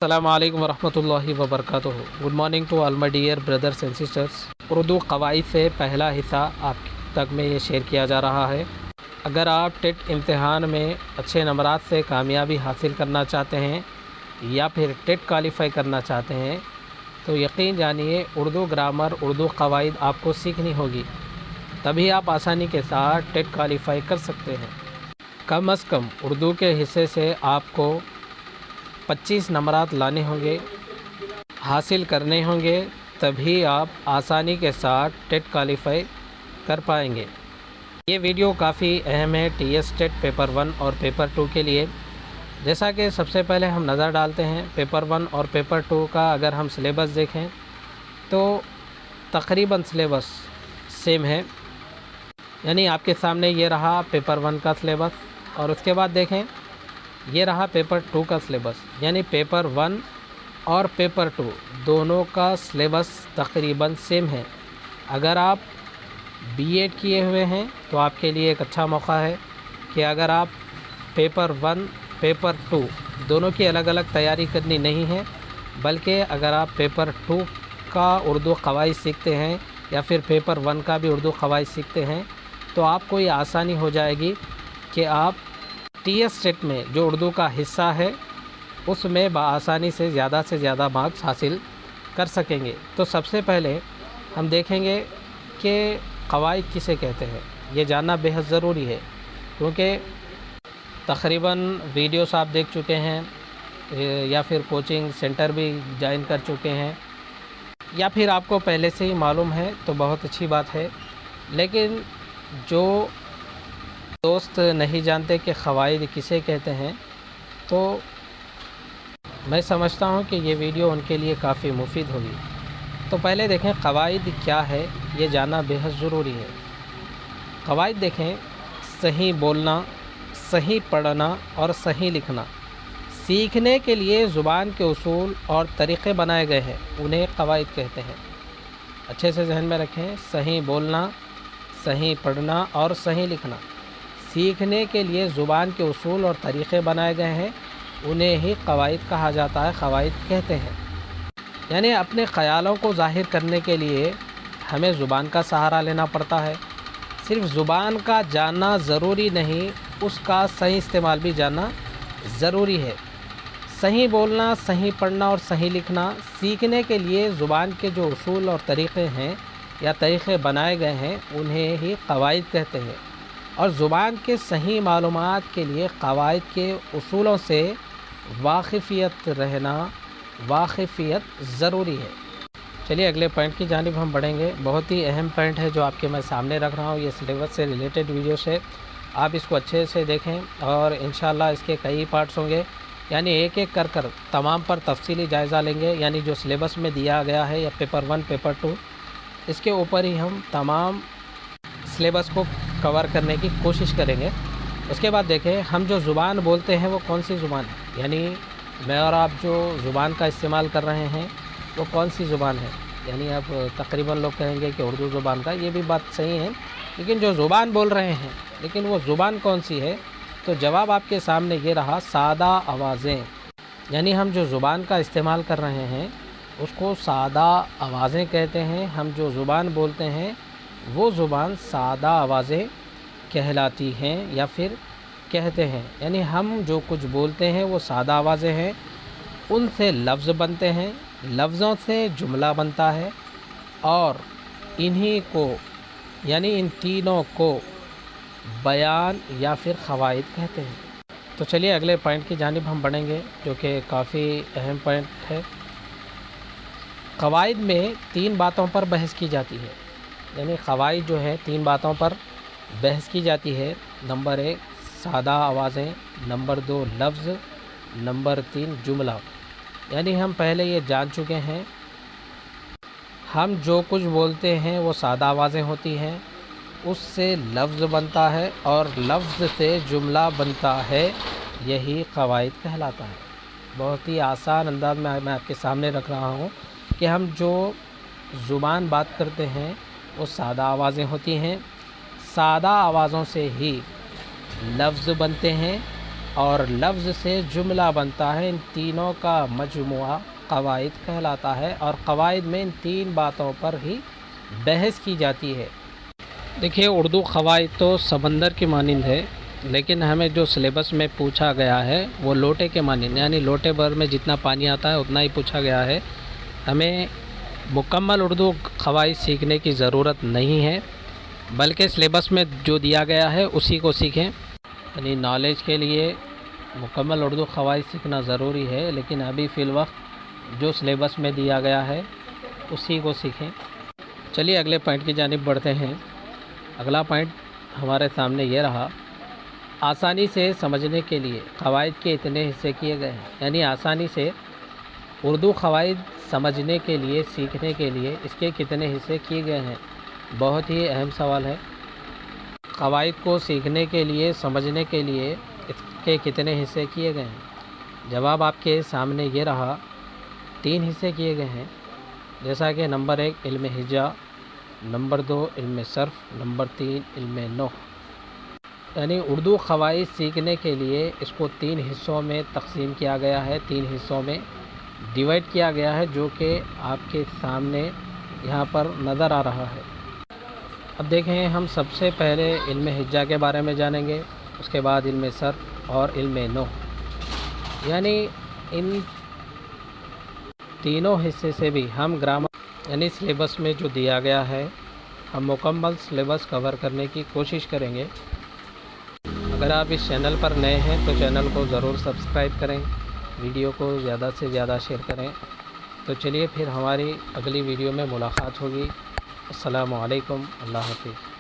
अस्सलामु अलैकुम वरहमतुल्लाहि वबरकातुहू। Good morning to all my dear brothers and sisters. Urdu क़वाइद से पहला हिस्सा आप तक में ये शेयर किया जा रहा है। अगर आप टेट इम्तिहान में अच्छे नंबरात से कामयाबी हासिल करना चाहते हैं या फिर टेट क्वालिफ़ाई करना चाहते हैं तो यकीन जानिए उर्दू ग्रामर, उर्दू क़वाइद आपको सीखनी होगी, तभी आप आसानी के साथ टेट क्वालिफ़ाई कर सकते हैं। कम से कम उर्दू के हिस्से से आपको 25 नंबरात लाने होंगे, हासिल करने होंगे, तभी आप आसानी के साथ टेट क्वालिफ़ाई कर पाएंगे। ये वीडियो काफ़ी अहम है टीएस टेट पेपर 1 और पेपर 2 के लिए। जैसा कि सबसे पहले हम नज़र डालते हैं पेपर 1 और पेपर 2 का। अगर हम सिलेबस देखें तो तकरीबन सिलेबस सेम है, यानी आपके सामने ये रहा पेपर 1 का सिलेबस और उसके बाद देखें ये रहा पेपर 2 का सिलेबस, यानी पेपर 1 और पेपर 2 दोनों का सिलेबस तकरीबन सेम है। अगर आप बीएड किए हुए हैं तो आपके लिए एक अच्छा मौका है कि अगर आप पेपर 1 पेपर 2 दोनों की अलग अलग तैयारी करनी नहीं है, बल्कि अगर आप पेपर 2 का उर्दू क़वाइद सीखते हैं या फिर पेपर 1 का भी उर्दू क़वाइद सीखते हैं तो आपको ये आसानी हो जाएगी कि आप टीएस टेट में जो उर्दू का हिस्सा है उसमें बआसानी से ज़्यादा मार्क्स हासिल कर सकेंगे। तो सबसे पहले हम देखेंगे कि क़वाइद किसे कहते हैं। ये जानना बेहद ज़रूरी है क्योंकि तकरीबन वीडियोस आप देख चुके हैं या फिर कोचिंग सेंटर भी ज्वाइन कर चुके हैं या फिर आपको पहले से ही मालूम है तो बहुत अच्छी बात है, लेकिन जो दोस्त नहीं जानते कि क़वाइद किसे कहते हैं तो मैं समझता हूं कि ये वीडियो उनके लिए काफ़ी मुफीद होगी। तो पहले देखें क़वाइद क्या है, ये जानना बेहद ज़रूरी है। क़वाइद देखें, सही बोलना, सही पढ़ना और सही लिखना सीखने के लिए ज़ुबान के उसूल और तरीक़े बनाए गए हैं, उन्हें क़वाइद कहते हैं। अच्छे से जहन में रखें, सही बोलना, सही पढ़ना और सही लिखना सीखने के लिए ज़ुबान के उसूल और तरीक़े बनाए गए हैं, उन्हें ही क़वाइद कहा जाता है, क़वाइद कहते हैं। यानी अपने ख़यालों को ज़ाहिर करने के लिए हमें ज़ुबान का सहारा लेना पड़ता है। सिर्फ़ ज़ुबान का जानना ज़रूरी नहीं, उसका सही इस्तेमाल भी जानना ज़रूरी है। सही बोलना, सही पढ़ना और सही लिखना सीखने के लिए ज़ुबान के जो उसूल और तरीक़े हैं या तरीक़े बनाए गए हैं उन्हें ही क़वाइद कहते हैं। और ज़ुबान के सही मालूमात के लिए क़वाइद के उसूलों से वाक़िफ़ियत ज़रूरी है। चलिए अगले पॉइंट की जानिब हम बढ़ेंगे। बहुत ही अहम पॉइंट है जो आपके मैं सामने रख रहा हूँ, ये सिलेबस से रिलेटेड वीडियो है। आप इसको अच्छे से देखें और इंशाल्लाह इसके कई पार्ट्स होंगे, यानी एक एक कर तमाम पर तफसीली जायज़ा लेंगे। यानी जो सिलेबस में दिया गया है या पेपर 1 पेपर 2 इसके ऊपर ही हम तमाम सिलेबस को कवर करने की कोशिश करेंगे। उसके बाद देखें हम जो ज़ुबान बोलते हैं वो कौन सी ज़ुबान है, यानी मैं और आप जो ज़ुबान का इस्तेमाल कर रहे हैं वो कौन सी ज़ुबान है। यानी अब तकरीबन लोग कहेंगे कि उर्दू ज़ुबान का, ये भी बात सही है, लेकिन जो ज़ुबान बोल रहे हैं लेकिन वो ज़ुबान कौन सी है, तो जवाब आपके सामने ये रहा, सादा आवाज़ें। यानी हम जो ज़ुबान का इस्तेमाल कर रहे हैं उसको सादा आवाज़ें कहते हैं। हम जो ज़ुबान बोलते हैं वो ज़ुबान सादा आवाज़ें कहलाती हैं या फिर कहते हैं। यानी हम जो कुछ बोलते हैं वो सादा आवाज़ें हैं, उनसे लफ्ज़ बनते हैं, लफ्ज़ों से जुमला बनता है और इन्हीं को यानी इन तीनों को बयान या फिर क़वाइद कहते हैं। तो चलिए अगले पॉइंट की जानिब हम बढ़ेंगे जो कि काफ़ी अहम पॉइंट है। क़वाइद में 3 बातों पर बहस की जाती है, यानी क़वाइद जो है 3 बातों पर बहस की जाती है। नंबर 1 सादा आवाज़ें, नंबर 2 लफ्ज़, नंबर 3 जुमला। यानी हम पहले ये जान चुके हैं, हम जो कुछ बोलते हैं वो सादा आवाज़ें होती हैं, उससे लफ्ज़ बनता है और लफ्ज़ से जुमला बनता है, यही क़वाइद कहलाता है। बहुत ही आसान अंदाज में मैं आपके सामने रख रहा हूँ कि हम जो ज़ुबान बात करते हैं वो सादा आवाज़ें होती हैं, सादा आवाज़ों से ही लफ्ज़ बनते हैं اور لفظ سے جملہ بنتا ہے، ان تینوں کا مجموعہ قواعد کہلاتا ہے، اور قواعد میں ان تین باتوں پر ہی بحث کی جاتی ہے۔ دیکھیے، اردو قواعد تو سمندر کی مانند ہے، لیکن ہمیں جو سلیبس میں پوچھا گیا ہے وہ لوٹے کے مانند، یعنی لوٹے بھر میں جتنا پانی آتا ہے اتنا ہی پوچھا گیا ہے۔ ہمیں مکمل اردو قواعد سیکھنے کی ضرورت نہیں ہے، بلکہ سلیبس میں جو دیا گیا ہے اسی کو سیکھیں۔ یعنی نالج کے لیے مکمل اردو قواعد سیکھنا ضروری ہے، لیکن ابھی فی الوقت جو سلیبس میں دیا گیا ہے اسی کو سیکھیں۔ چلیے اگلے پوائنٹ کی جانب بڑھتے ہیں۔ اگلا پوائنٹ ہمارے سامنے یہ رہا، آسانی سے سمجھنے کے لیے قواعد کے اتنے حصے کیے گئے ہیں، یعنی آسانی سے اردو قواعد سمجھنے کے لیے، سیکھنے کے لیے اس کے کتنے حصے کیے گئے ہیں۔ بہت ہی اہم سوال ہے۔ قواعد کو سیکھنے کے لیے، سمجھنے کے لیے اس کے کتنے حصے کیے گئے ہیں؟ جواب آپ کے سامنے یہ رہا، 3 حصے کیے گئے ہیں، جیسا کہ نمبر 1 علم ہجا، نمبر 2 علم صرف، نمبر 3 علم نحو۔ یعنی اردو قواعد سیکھنے کے لیے اس کو 3 حصوں میں تقسیم کیا گیا ہے، 3 حصوں میں ڈیوائڈ کیا گیا ہے، جو کہ آپ کے سامنے یہاں پر نظر آ رہا ہے۔ اب دیکھیں، ہم سب سے پہلے علم ہجا کے بارے میں جانیں گے، اس کے بعد علم صرف اور علم نحو۔ یعنی ان تینوں حصے سے بھی ہم گرامر، یعنی سلیبس میں جو دیا گیا ہے، ہم مکمل سلیبس کور کرنے کی کوشش کریں گے۔ اگر آپ اس چینل پر نئے ہیں تو چینل کو ضرور سبسکرائب کریں، ویڈیو کو زیادہ سے زیادہ شیئر کریں۔ تو چلیے پھر ہماری اگلی ویڈیو میں ملاقات ہوگی۔ السلام علیکم، اللہ حافظ۔